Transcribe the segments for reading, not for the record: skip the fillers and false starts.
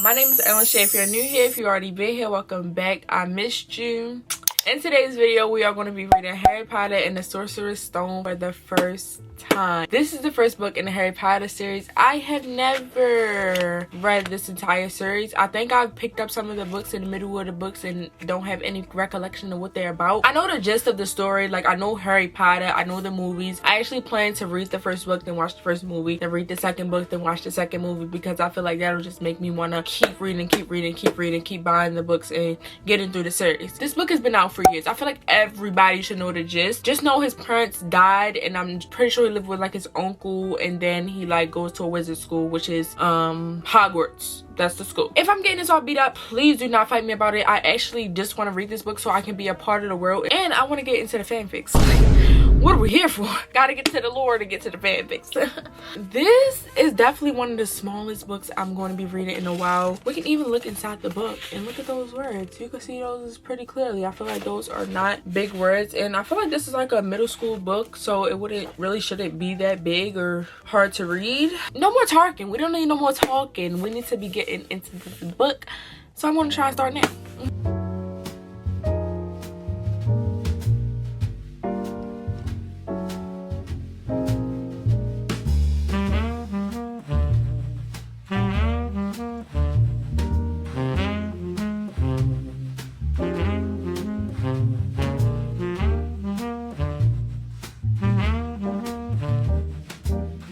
My name is Erinlashay. If you're new here, if you already been here, welcome back. I missed you. In today's video, we are going to be reading Harry Potter and the Sorcerer's Stone for the first time. This is the first book in the Harry Potter series. I have never read this entire series. I think I picked up some of the books in the middle of the books and don't have any recollection of what they're about. I know the gist of the story. Like, I know Harry Potter. I know the movies. I actually plan to read the first book, then watch the first movie, then read the second book, then watch the second movie, because I feel like that'll just make me want to keep reading, keep buying the books and getting through the series. This book has been out for years. I feel like everybody should know the gist. Just know his parents died, and I'm pretty sure he lived with like his uncle, and then he like goes to a wizard school, which is Hogwarts. That's the school. If I'm getting this all beat up, please do not fight me about it. I actually just want to read this book so I can be a part of the world, and I want to get into the fanfics. What are we here for? Gotta get to the lore to get to the fanfics. This is definitely one of the smallest books I'm going to be reading in a while. We can even look inside the book and look at those words. You can see those pretty clearly. I feel like those are not big words, and I feel like this is like a middle school book, so it shouldn't be that big or hard to read. No more talking. We don't need no more talking. We need to be getting into this book, so I'm going to try and start now.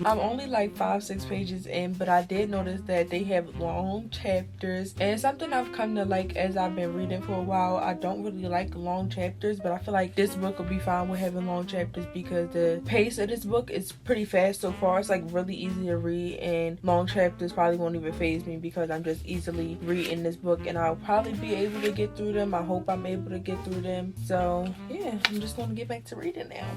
I'm only like 5-6 pages in, but I did notice that they have long chapters, and something I've come to like as I've been reading for a while. I don't really like long chapters, but I feel like this book will be fine with having long chapters because the pace of this book is pretty fast so far. It's like really easy to read, and long chapters probably won't even faze me because I'm just easily reading this book, and I'll probably be able to get through them. I hope I'm able to get through them. So yeah, I'm just gonna get back to reading now.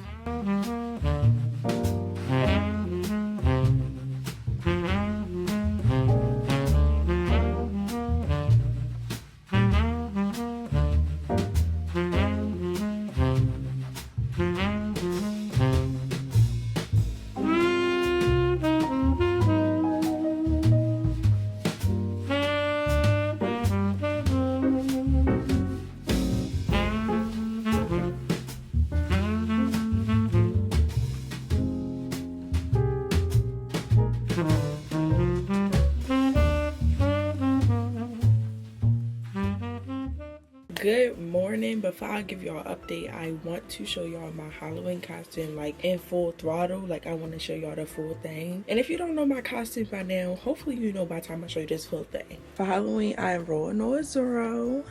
Good morning. Before I give y'all an update, I want to show y'all my Halloween costume like in full throttle. Like, I want to show y'all the full thing. And if you don't know my costume by now, hopefully you know by the time I show you this full thing. For Halloween, I am rolling on Zoro.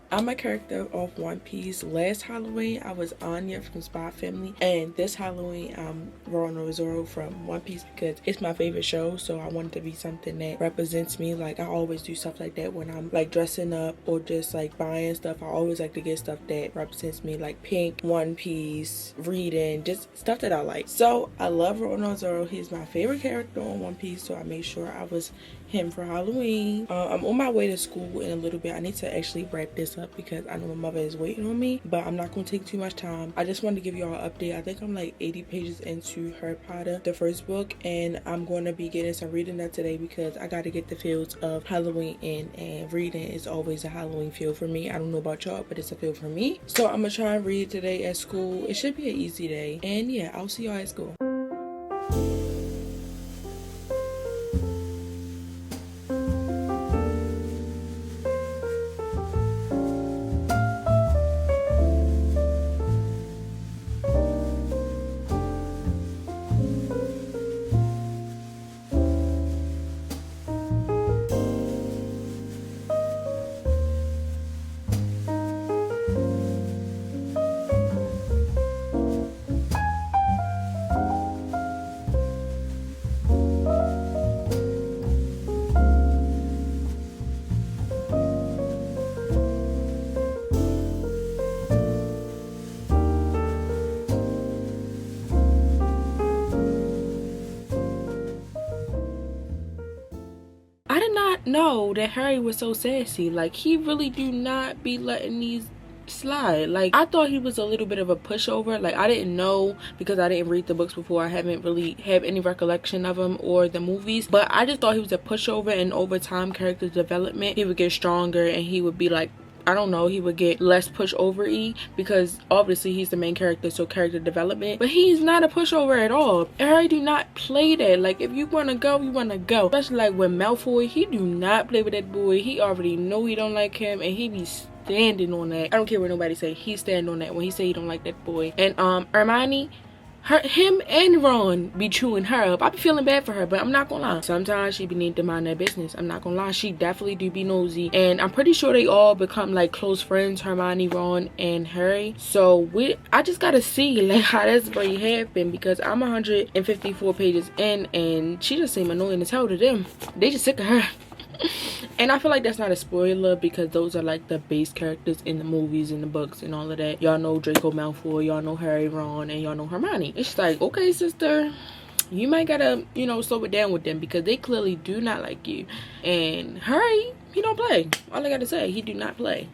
I'm a character of One Piece. Last Halloween, I was Anya from Spy Family, and this Halloween, I'm Roanoke Zoro from One Piece because it's my favorite show, so I wanted to be something that represents me. Like, I always do stuff like that when I'm like dressing up or just like buying stuff. I always like to get stuff that represents me, like pink, One Piece, reading, just stuff that I like. So I love Roanoke Zoro. He's my favorite character on One Piece, so I made sure I was him for Halloween. I'm on my way to school in a little bit. I need to actually wrap this up because I know my mother is waiting on me, but I'm not going to take too much time. I just wanted to give y'all an update. I think I'm like 80 pages into Harry Potter, the first book, and I'm going to be getting some reading up today because I got to get the feels of Halloween in, and reading is always a Halloween feel for me. I don't know about y'all, but it's a feel for me. So I'm gonna try and read today at school. It should be an easy day, and yeah, I'll see y'all at school. I did not know that Harry was so sassy. Like, he really do not be letting these slide. Like, I thought he was a little bit of a pushover. Like, I didn't know because I didn't read the books before. I haven't really have any recollection of him or the movies, but I just thought he was a pushover, and over time, character development, he would get stronger and he would be like, I don't know, he would get less pushover-y because obviously he's the main character, so character development. But he's not a pushover at all. Harry do not play that. Like, if you want to go, you want to go. Especially like with Malfoy, he do not play with that boy. He already know he don't like him, and he be standing on that. I don't care what nobody say. He stand on that when he say he don't like that boy. And Hermione, him and Ron be chewing her up. I be feeling bad for her, but I'm not gonna lie. Sometimes she be needing to mind their business. I'm not gonna lie. She definitely do be nosy. And I'm pretty sure they all become like close friends, Hermione, Ron, and Harry. So I just gotta see like how that's really happen, because I'm 154 pages in and she just seem annoying as hell to them. They just sick of her. And I feel like that's not a spoiler because those are like the base characters in the movies and the books and all of that. Y'all know Draco Malfoy, y'all know Harry, Ron, and y'all know Hermione. It's like, okay, sister, you might gotta, you know, slow it down with them because they clearly do not like you. And Harry, he don't play. All I gotta say, he do not play.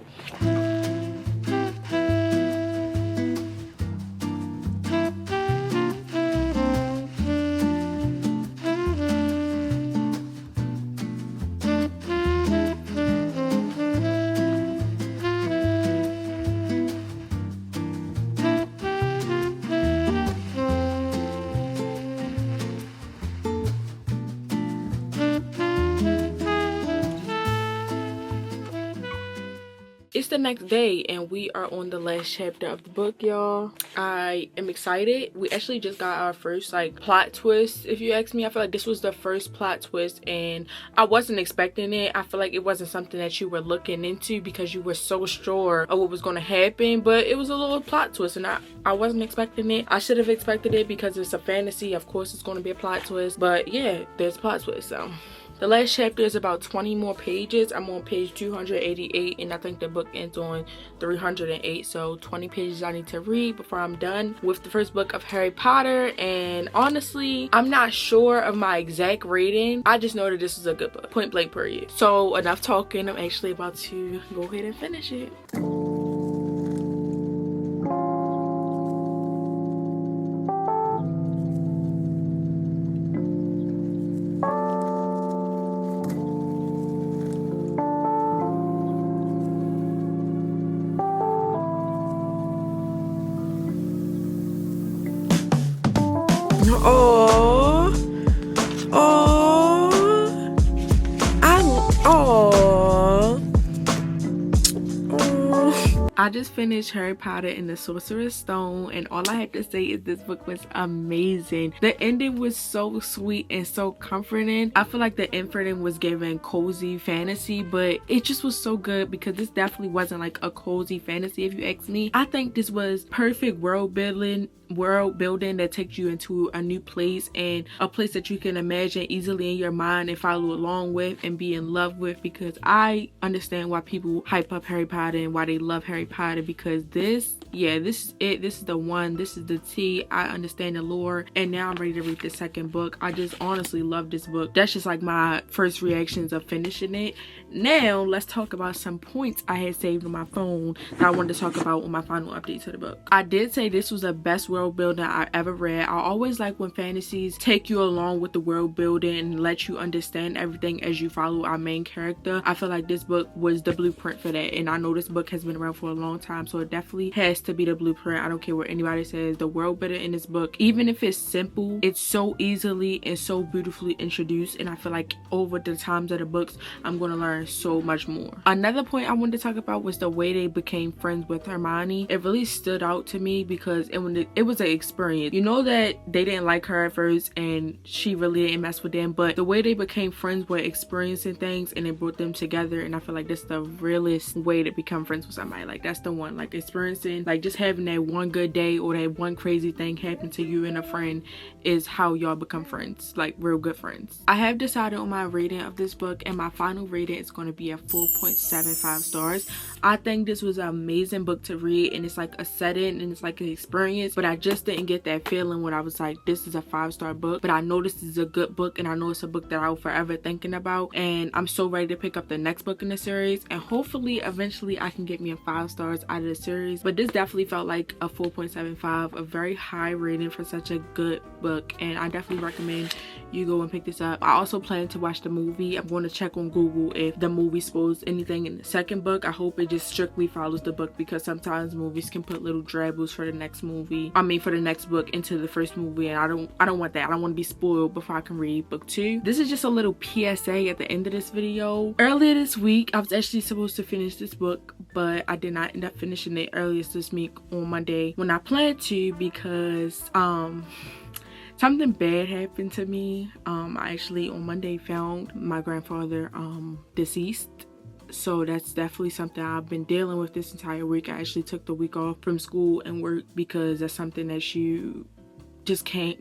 It's the next day and we are on the last chapter of the book, y'all. I am excited. We actually just got our first like plot twist, if you ask me. I feel like this was the first plot twist and I wasn't expecting it. I feel like it wasn't something that you were looking into because you were so sure of what was going to happen, but it was a little plot twist and I wasn't expecting it. I should have expected it because it's a fantasy. Of course it's going to be a plot twist, but yeah, there's a plot twist. So the last chapter is about 20 more pages. I'm on page 288 and I think the book ends on 308. So 20 pages I need to read before I'm done with the first book of Harry Potter. And honestly, I'm not sure of my exact rating. I just know that this is a good book. Point blank period. So enough talking. I'm actually about to go ahead and finish it. I just finished Harry Potter and the Sorcerer's Stone and all I have to say is this book was amazing. The ending was so sweet and so comforting. I feel like the ending was given cozy fantasy, but it just was so good because this definitely wasn't like a cozy fantasy if you ask me. I think this was perfect world building that takes you into a new place and a place that you can imagine easily in your mind and follow along with and be in love with, because I understand why people hype up Harry Potter and why they love Harry Potter, because this is it. This is the one. This is the tea. I understand the lore and now I'm ready to read the second book. I just honestly love this book. That's just like my first reactions of finishing it. Now let's talk about some points I had saved on my phone that I wanted to talk about on my final update to the book. I did say this was the best world building I ever read. I always like when fantasies take you along with the world building and let you understand everything as you follow our main character. I feel like this book was the blueprint for that, and I know this book has been around for a long time, so it definitely has to be the blueprint. I don't care what anybody says. The world building in this book, even if it's simple, it's so easily and so beautifully introduced, and I feel like over the times of the books I'm going to learn so much more. Another point I wanted to talk about was the way they became friends with Hermione. It really stood out to me because it was an experience. You know that they didn't like her at first and she really didn't mess with them, but the way they became friends were experiencing things and it brought them together, and I feel like that's the realest way to become friends with somebody. Like that's the one, like experiencing, like just having that one good day or that one crazy thing happen to you and a friend is how y'all become friends, like real good friends. I have decided on my rating of this book and my final rating is going to be a 4.75 stars. I think this was an amazing book to read, and it's like a setting and it's like an experience, but I just didn't get that feeling when I was like, this is a 5-star book. But I know this is a good book, and I know it's a book that I will forever thinking about, and I'm so ready to pick up the next book in the series, and hopefully eventually I can get me a 5 stars out of the series. But this definitely felt like a 4.75, a very high rating for such a good book, and I definitely recommend you go and pick this up. I also plan to watch the movie. I'm going to check on Google if the movie spoils anything in the second book. I hope it just strictly follows the book, because sometimes movies can put little drabbles for the next movie, for the next book into the first movie, and I don't want that. I don't want to be spoiled before I can read book 2. This is just a little PSA at the end of this video. Earlier this week, I was actually supposed to finish this book, but I did not end up finishing it earliest this week on Monday when I planned to, because something bad happened to me. I actually on Monday found my grandfather deceased. So that's definitely something I've been dealing with this entire week. I actually took the week off from school and work, because that's something that you just can't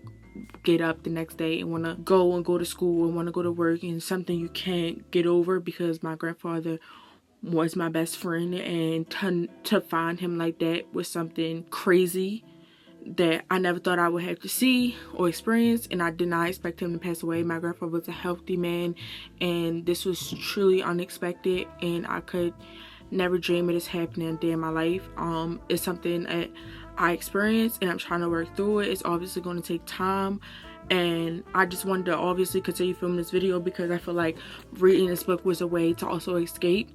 get up the next day and want to go to school and want to go to work, and something you can't get over, because my grandfather was my best friend, and to find him like that was something crazy that I never thought I would have to see or experience, and I did not expect him to pass away. My grandfather was a healthy man, and this was truly unexpected, and I could never dream of this happening a day in my life. It's something that I experienced, and I'm trying to work through it. It's obviously going to take time, and I just wanted to obviously continue filming this video, because I feel like reading this book was a way to also escape.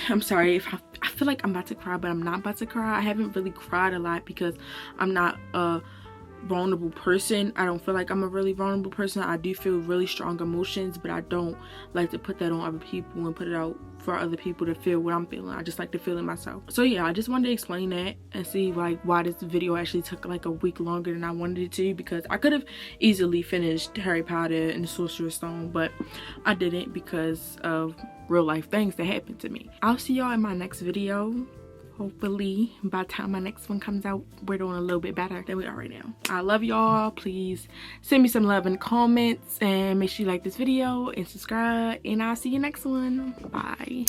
I'm sorry if I feel like I'm about to cry, but I'm not about to cry. I haven't really cried a lot because I'm not a vulnerable person. I don't feel like I'm a really vulnerable person. I do feel really strong emotions, but I don't like to put that on other people and put it out for other people to feel what I'm feeling. I just like to feel it myself. So yeah, I just wanted to explain that and see like why this video actually took like a week longer than I wanted it to, because I could have easily finished Harry Potter and the Sorcerer's Stone, but I didn't because of real life things that happened to me. I'll see y'all in my next video. Hopefully by the time my next one comes out, we're doing a little bit better than we are right now. I love y'all. Please send me some love in the comments, and make sure you like this video and subscribe, and I'll see you next one. Bye.